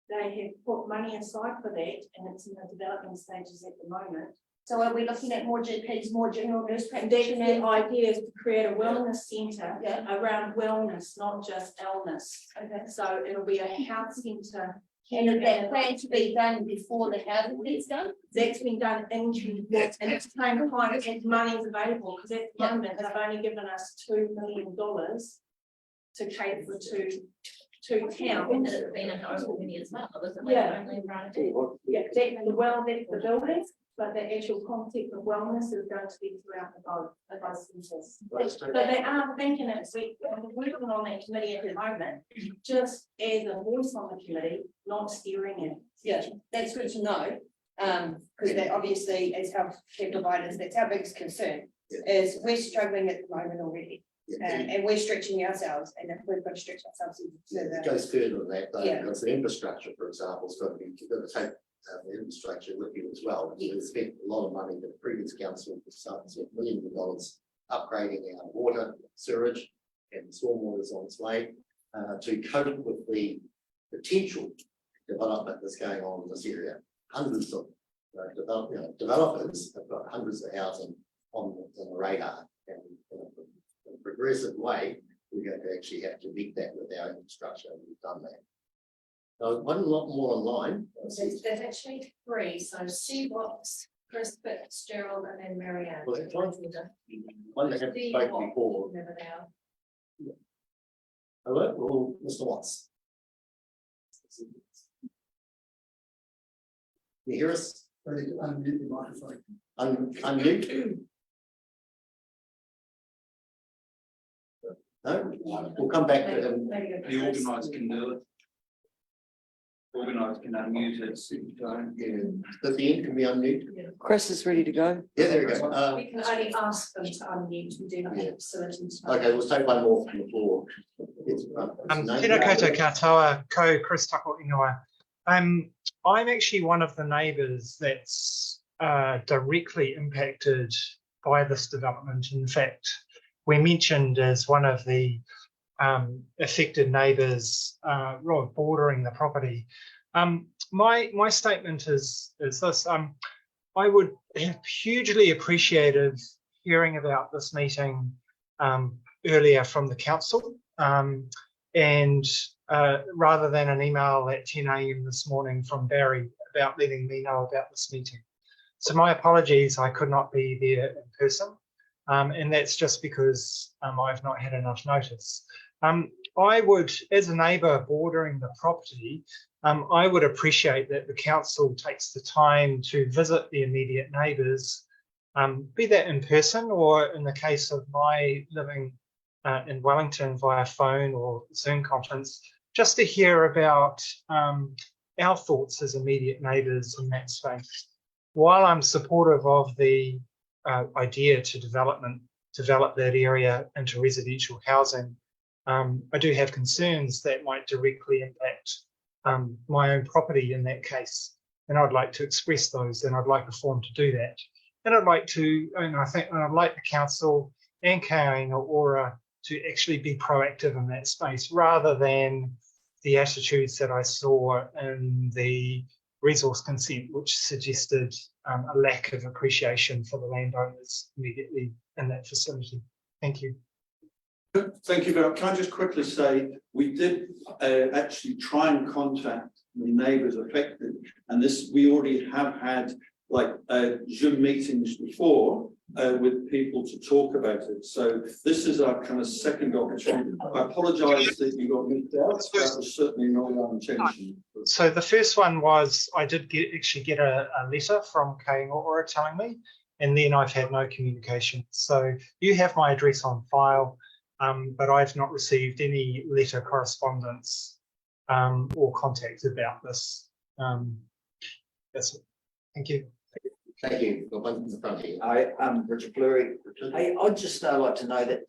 they have put money aside for that, and it's in the development stages at the moment. So are we looking at more GPs, more general nurse And practitioners? the idea is to create a wellness centre Yeah. around wellness, not just illness. Okay. So it'll be a health centre. And is that plan to be done before the housing gets done? That's been done into, and it's kind of as money's available, because at the moment, they've only given us $2 million to cater for two towns. It's been a hospital as well, isn't it? Yeah. Only run it. Yeah, that's the building, but the actual concept of wellness is going to be throughout the both centres. But they are thinking it, we're working on that committee at the moment, just as a voice on the committee, not steering it. Yeah, that's good to know. Because that obviously, as healthcare providers, that's our biggest concern, is we're struggling at the moment already. And we're stretching ourselves, and if we've got to stretch ourselves even further. It goes further than that, though, Yeah. because the infrastructure, for example, is going to be, you've got to take the infrastructure with you as well. Yeah. We spent a lot of money, the previous council spent millions of dollars upgrading our water, sewage, and stormwater is on its way to cope with the potential development that's going on in this area. Hundreds of developers have got hundreds of housing on the radar, and in a progressive way, we're going to actually have to meet that with our infrastructure, and we've done that. So one lot more online. There's actually 3, so Sue Watts, Chris Fitzgerald, and then Marianne. Well, that's right. One that had spoken before. Never now. Hello, well, Mr. Watts. You hear us? Unmute the microphone. Unmute. No, we'll come back to him. The organised can do it. Organised can unmute it, At the end, can we unmute? Chris is ready to go. Yeah, there we go. We can only ask them to unmute, we do not have facilities. Okay, we'll take one more from the floor. It's, Tēnā koutou katoa, ko Chris Tuckle ingoa. I'm actually one of the neighbours that's directly impacted by this development. In fact, we're mentioned as one of the affected neighbours bordering the property. My statement is this. I would have hugely appreciated hearing about this meeting earlier from the council, and rather than an email at 10 a.m. this morning from Barry about letting me know about this meeting. So my apologies, I could not be there in person, and that's just because I've not had enough notice. I would, as a neighbour bordering the property, I would appreciate that the council takes the time to visit the immediate neighbours, be that in person or in the case of my living in Wellington via phone or Zoom conference, just to hear about our thoughts as immediate neighbours in that space. While I'm supportive of the idea to develop that area into residential housing, I do have concerns that might directly impact my own property in that case, and I'd like to express those, and I'd like a forum to do that. And I'd like to, and I'd like the council and Kāinga Ora to actually be proactive in that space, rather than the attitudes that I saw in the resource consent, which suggested a lack of appreciation for the landowners immediately in that facility. Thank you. Thank you very much. Can I just quickly say, we did actually try and contact the neighbours affected, and this, we already have had like Zoom meetings before with people to talk about it. So this is our kind of second opportunity. I apologise that you got missed out. That was certainly not our intention. So the first one was I did actually get a letter from Kāinga Ora telling me, and then I've had no communication. So you have my address on file. But I've not received any letter correspondence or contact about this. That's it. Thank you. Thank you. Got one in the front here. Hi, I'm Richard Fleury. I'd just like to know that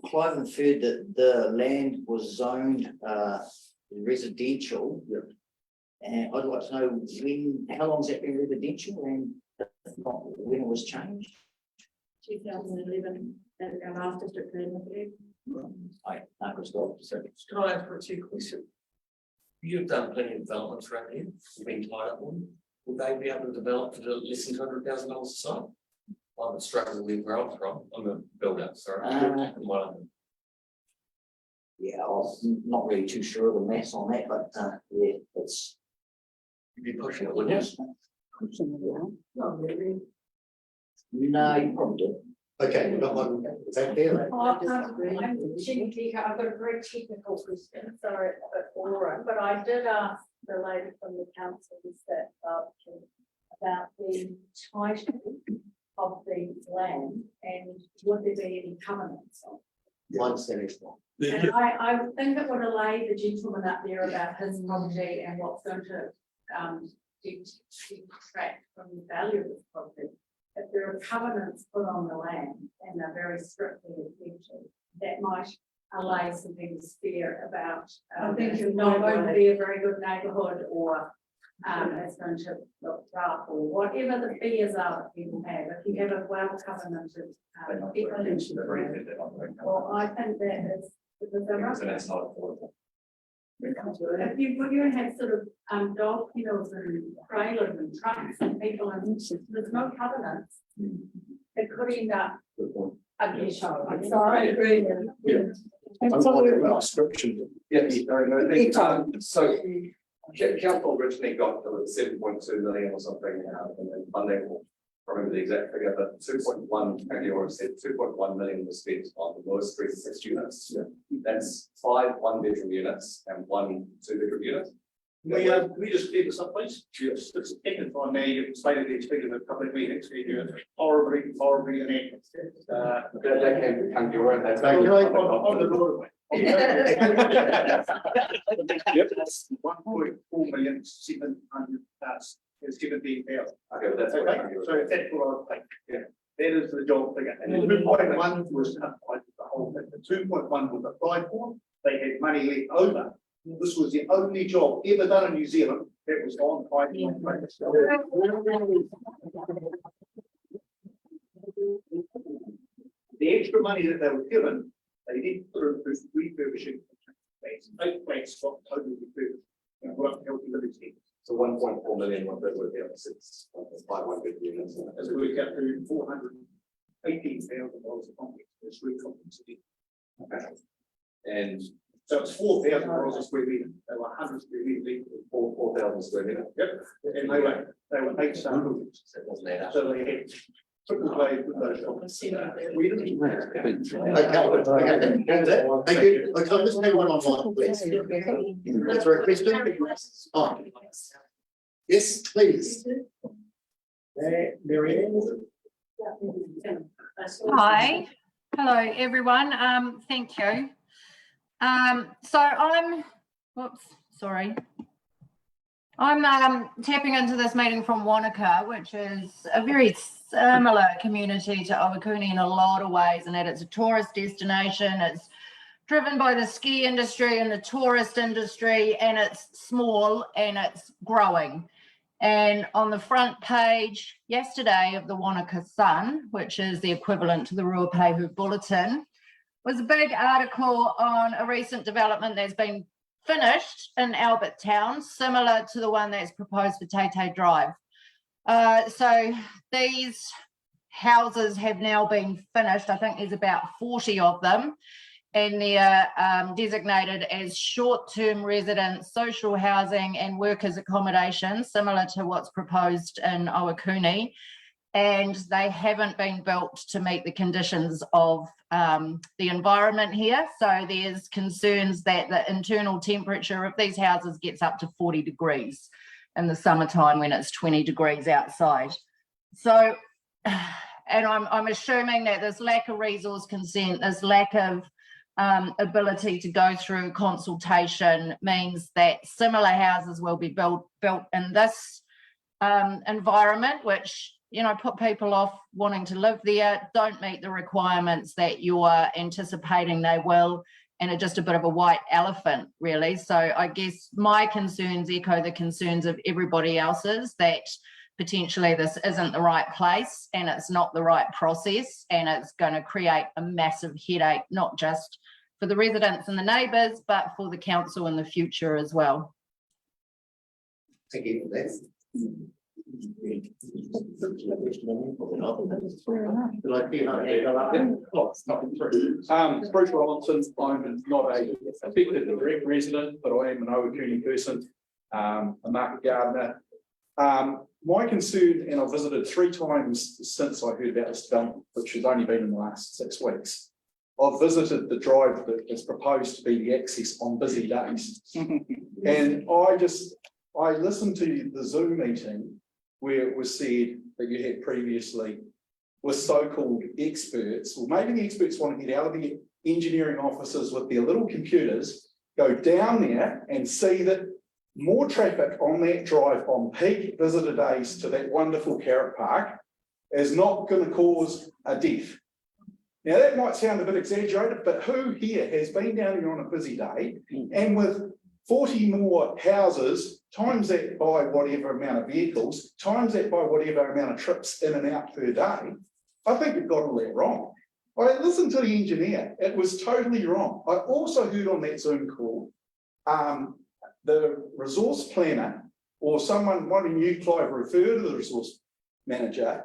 Clive inferred that the land was zoned residential. Yep. And I'd like to know how long has that been residential, and when it was changed? 2011. And after district plan. I Can I ask for 2 questions? You've done plenty of developments around here, you've been tied up on. Would they be able to develop for less than $200,000 a site? I would struggle with where I'm from. I'm a builder, sorry. Yeah, I'm not really too sure of the maths on that, but yeah, it's. You'd be pushing it, wouldn't you? Not really. No, you probably do. Okay, we've got one, is that clear? I'm cheeky, I've got a very technical question, sorry, but I did ask the lady from the council that about the title of the land and would there be any covenants on it? One sentence. And I think it would allay the gentleman up there about his property and what's going to detract from the value of his property. If there are covenants put on the land and they're very strictly adhered, that might allay some people's fear about it's not going to be a very good neighbourhood or it's going to look rough or whatever the fears are that people have. If you have a well covenanted well, I think that is because they're rough. If you have sort of dog kennels and trailers and trucks and people and there's no covenants, it could end up a ghetto. I'm sorry. So council originally got to 7.2 million or something, and funding, I remember the exact figure, but 2.1, actually already said 2.1 million was spent on the lowest 3 to 6 units. That's 5 one-bedroom units and 1 two-bedroom unit. Can we just clear this up, please? Yes. It's taken from me, you stated the expected a couple of meetings, horribly inaccurate. That can become your own. That's on the roadway. Yep, that's 1.4 million 700 is 17,000. Okay, that's okay. So that's what I think. Yeah, that is the job figure. And the 2.1 was applied to the whole thing. The 2.1 was applied for. They had money left over. This was the only job ever done in New Zealand that was on pipeline. The extra money that they were given, they did through refurbishing 8 places got totally refurbished and worked healthy living standards. So 1.4 million was that worth out 6 5 150 units. As we work out to $418,000 a complex, it's recompensated. Okay. And so it's $4,000 a square meter. They were 100 square meters, 4,000 square meter. Yep. And they were 8 star rooms. So it doesn't add up. So they had triple glazed with those shops. We didn't. Okay, thank you. Okay, let's take one online, please. That's for a question. Oh. Yes, please. Hi, hello everyone. Thank you. So I'm tapping into this meeting from Wanaka, which is a very similar community to Ohakune in a lot of ways, and that it's a tourist destination. It's driven by the ski industry and the tourist industry, and it's small and it's growing. And on the front page yesterday of the Wanaka Sun, which is the equivalent to the Ruapehu Bulletin, was a big article on a recent development that's been finished in Albert Town, similar to the one that's proposed for Teitei Drive. So these houses have now been finished. I think there's about 40 of them, and they're designated as short-term residence, social housing and workers' accommodation, similar to what's proposed in Ohakune. And they haven't been built to meet the conditions of the environment here. So there's concerns that the internal temperature of these houses gets up to 40 degrees in the summertime when it's 20 degrees outside. So, and I'm assuming that this lack of resource consent, this lack of ability to go through consultation means that similar houses will be built in this environment, which, you know, put people off wanting to live there, don't meet the requirements that you're anticipating they will, and are just a bit of a white elephant, really. So I guess my concerns echo the concerns of everybody else's, that potentially this isn't the right place and it's not the right process, and it's going to create a massive headache, not just for the residents and the neighbours, but for the council in the future as well. Thank you for that. Bruce Rolleston, I'm not a effective direct resident, but I am an Ohakune person, a market gardener. My concern, and I've visited 3 times since I heard about this development, which has only been in the last 6 weeks. I've visited the drive that is proposed to be the access on busy days. And I listened to the Zoom meeting where it was said that you had previously with so-called experts, or maybe the experts want to get out of the engineering offices with their little computers, go down there and see that more traffic on that drive on peak visitor days to that wonderful carrot park is not going to cause a death. Now that might sound a bit exaggerated, but who here has been down here on a busy day and with 40 more houses, times that by whatever amount of vehicles, times that by whatever amount of trips in and out per day, I think it got all that wrong. I listened to the engineer, it was totally wrong. I also heard on that Zoom call, the resource planner or someone, one of you, Clive, referred to the resource manager,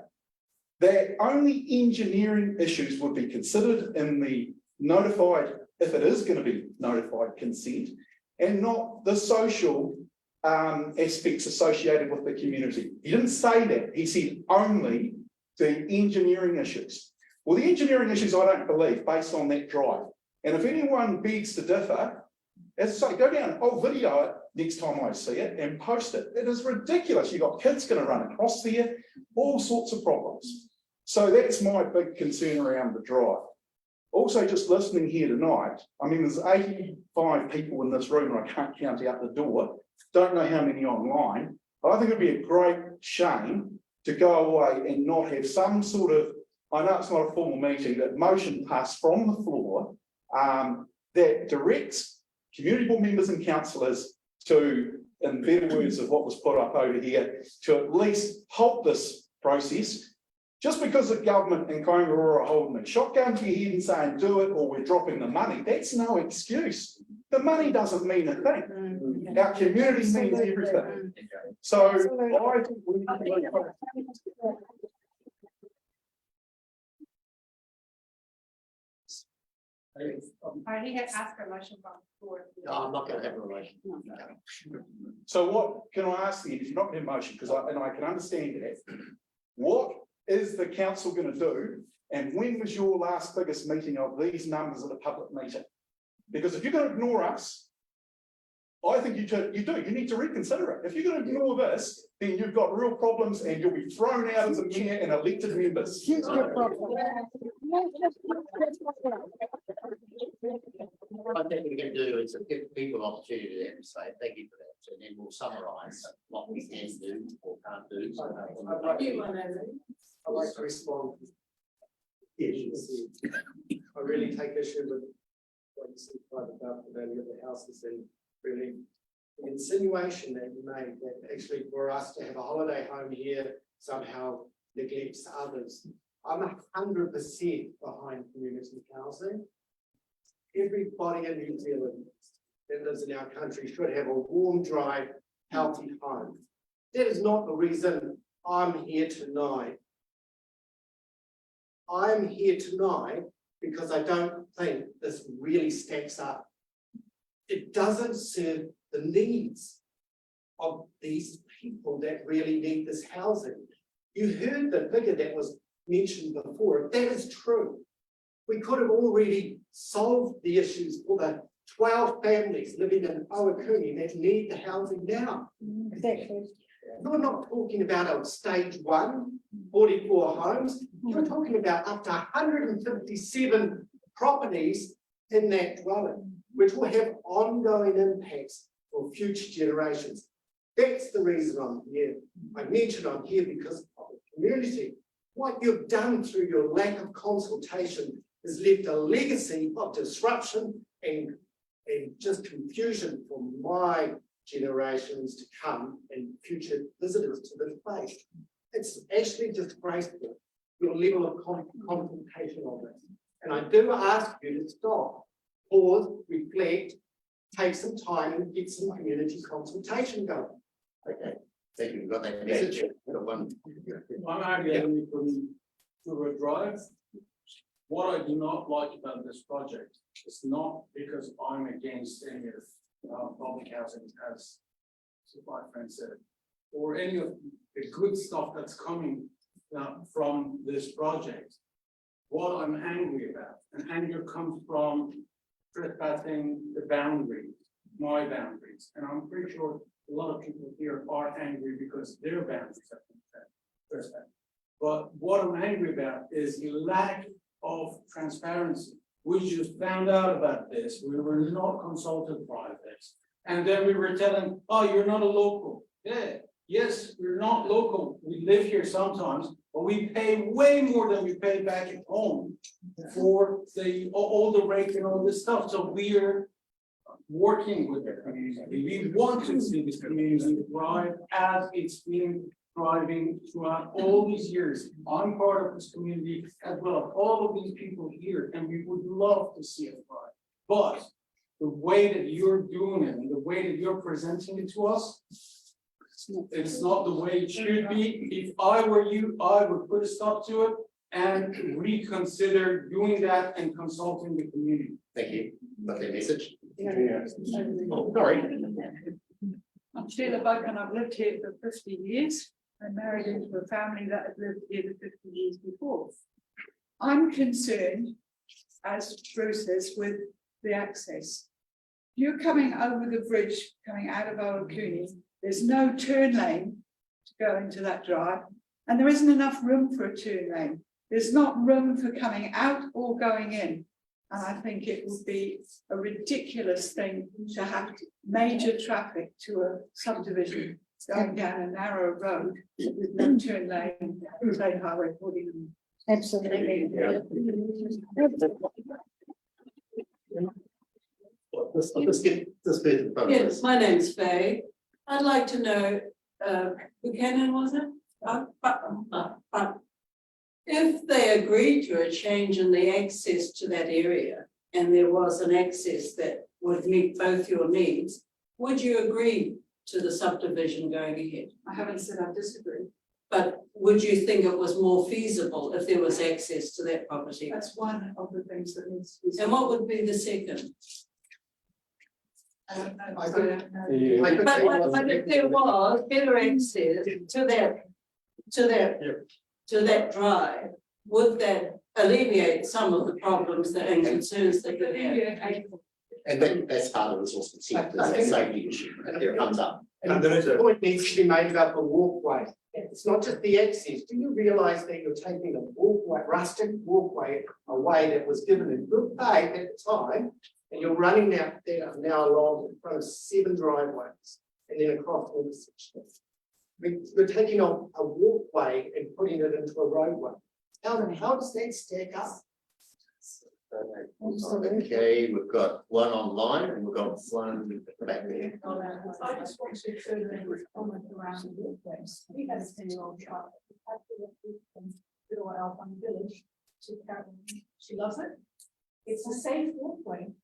that only engineering issues would be considered in the notified, if it is going to be notified consent, and not the social aspects associated with the community. He didn't say that. He said only the engineering issues. Well, the engineering issues I don't believe based on that drive. And if anyone begs to differ, as I say, go down, I'll video it next time I see it and post it. It is ridiculous. You've got kids going to run across there, all sorts of problems. So that's my big concern around the drive. Also, just listening here tonight, I mean, there's 85 people in this room, and I can't count out the door. Don't know how many online. But I think it'd be a great shame to go away and not have some sort of, I know it's not a formal meeting, that motion passed from the floor that directs community board members and councillors to, in better words of what was put up over here, to at least halt this process. Just because the government and Kaingaroa are holding a shotgun to your head and saying do it or we're dropping the money, that's no excuse. The money doesn't mean a thing. Our community means everything. So I think we need to I need to ask for a motion from the floor. No, I'm not going to have a relation. So what can I ask you, if you're not in motion, because I can understand that, what is the council going to do? And when was your last biggest meeting of these numbers at a public meeting? Because if you're going to ignore us, I think you do. You need to reconsider it. If you're going to ignore this, then you've got real problems and you'll be thrown out as a mayor and elected members. I think what we're going to do is give people an opportunity to have to say thank you for that, and then we'll summarise what we can do or can't do. I'd like to respond. I really take issue with what you said about the value of the houses, and really the insinuation that you made that actually for us to have a holiday home here somehow neglects others. I'm 100% behind community housing. Everybody in New Zealand that lives in our country should have a warm, dry, healthy home. That is not the reason I'm here tonight. I'm here tonight because I don't think this really stacks up. It doesn't serve the needs of these people that really need this housing. You heard the figure that was mentioned before. That is true. We could have already solved the issues for the 12 families living in Ohakune that need the housing now. Exactly. You're not talking about a stage 1, 44 homes. You're talking about up to 157 properties in that dwelling, which will have ongoing impacts for future generations. That's the reason I'm here. I mentioned I'm here because of the community. What you've done through your lack of consultation has left a legacy of disruption and just confusion for my generations to come and future visitors to this place. It's actually disgraceful, your level of consultation of this. And I do ask you to stop, pause, reflect, take some time and get some community consultation going. Okay, thank you. We've got that message. Got one. I'm arguing from Turoa Drive. What I do not like about this project is not because I'm against any of public housing, as my friend said, or any of the good stuff that's coming from this project. What I'm angry about, and anger comes from trespassing the boundaries, my boundaries, and I'm pretty sure a lot of people here are angry because their boundaries have been trespassed. But what I'm angry about is the lack of transparency. We just found out about this. We were not consulted by this. And then we were telling, oh, you're not a local. Yeah, yes, we're not local. We live here sometimes, but we pay way more than we pay back at home for all the rate and all this stuff. So we're working with the community. We want to see this community thrive as it's been thriving throughout all these years. I'm part of this community as well as all of these people here, and we would love to see it thrive. But the way that you're doing it and the way that you're presenting it to us, it's not the way it should be. If I were you, I would put a stop to it and reconsider doing that and consulting the community. Thank you. Got that message. Oh, sorry. I'm Sheila Buck and I've lived here for 50 years. I'm married into a family that had lived here for 50 years before. I'm concerned, as Bruce says, with the access. You're coming over the bridge, coming out of Ohakune, there's no turn lane to go into that drive, and there isn't enough room for a turn lane. There's not room for coming out or going in. And I think it would be a ridiculous thing to have major traffic to a subdivision going down a narrow road with no turn lane, say Highway 49. Absolutely. Let's get this bit in front of us. Yes, my name's Faye. I'd like to know, Buchanan, was it? If they agreed to a change in the access to that area, and there was an access that would meet both your needs, would you agree to the subdivision going ahead? I haven't said I disagree. But would you think it was more feasible if there was access to that property? That's one of the things that needs to be. And what would be the second? I don't know. But if there was better access to that drive, would that alleviate some of the problems and concerns that you have? And that's part of the resource consent, there's a safety issue, and there it comes up. And the point needs to be made about the walkway. It's not just the access. Do you realise that you're taking a walkway, rustic walkway, away that was given in good faith at the time, and you're running out there now along in front of 7 driveways and then across all the sections. We're taking on a walkway and putting it into a roadway. How does that stack up? Okay, we've got one online and we've got one back there. I just want to further comment around the walkways. We had a 10-year-old child from Village. She loves it. It's a safe walkway.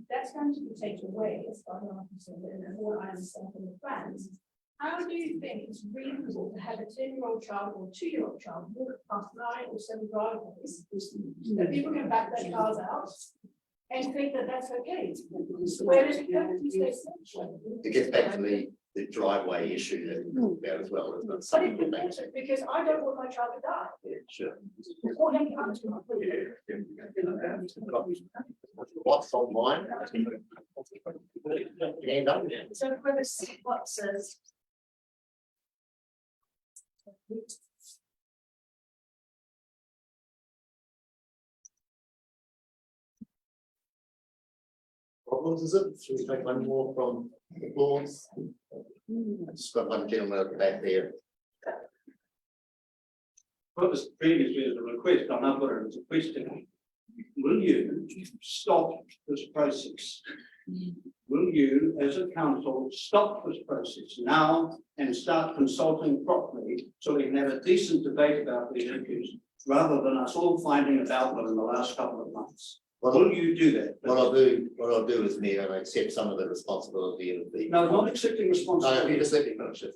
That's going to be taken away as far as I'm concerned, and what I understand from the plans. How do you think it's reasonable to have a 10-year-old child or 2-year-old child walk past 9 or 7 driveways, that people can back their cars out and think that that's okay? Where does it go? It gets back to the driveway issue that we talked about as well. Isn't it? But it depends, because I don't want my child to die. Yeah, sure. Or him to come to my What's online? Hand up. So whoever what says. Problems, is it? Should we take one more from the boards? Just got one gentleman at the back there. What was previously as a request, I'm not putting it as a question. Will you stop this process? Will you, as a council, stop this process now and start consulting properly so we can have a decent debate about these issues, rather than us all finding out them in the last couple of months? Will you do that? What I'll do is, Mayor, I accept some of the responsibility of the. No, not accepting responsibility. No, you just let me finish it.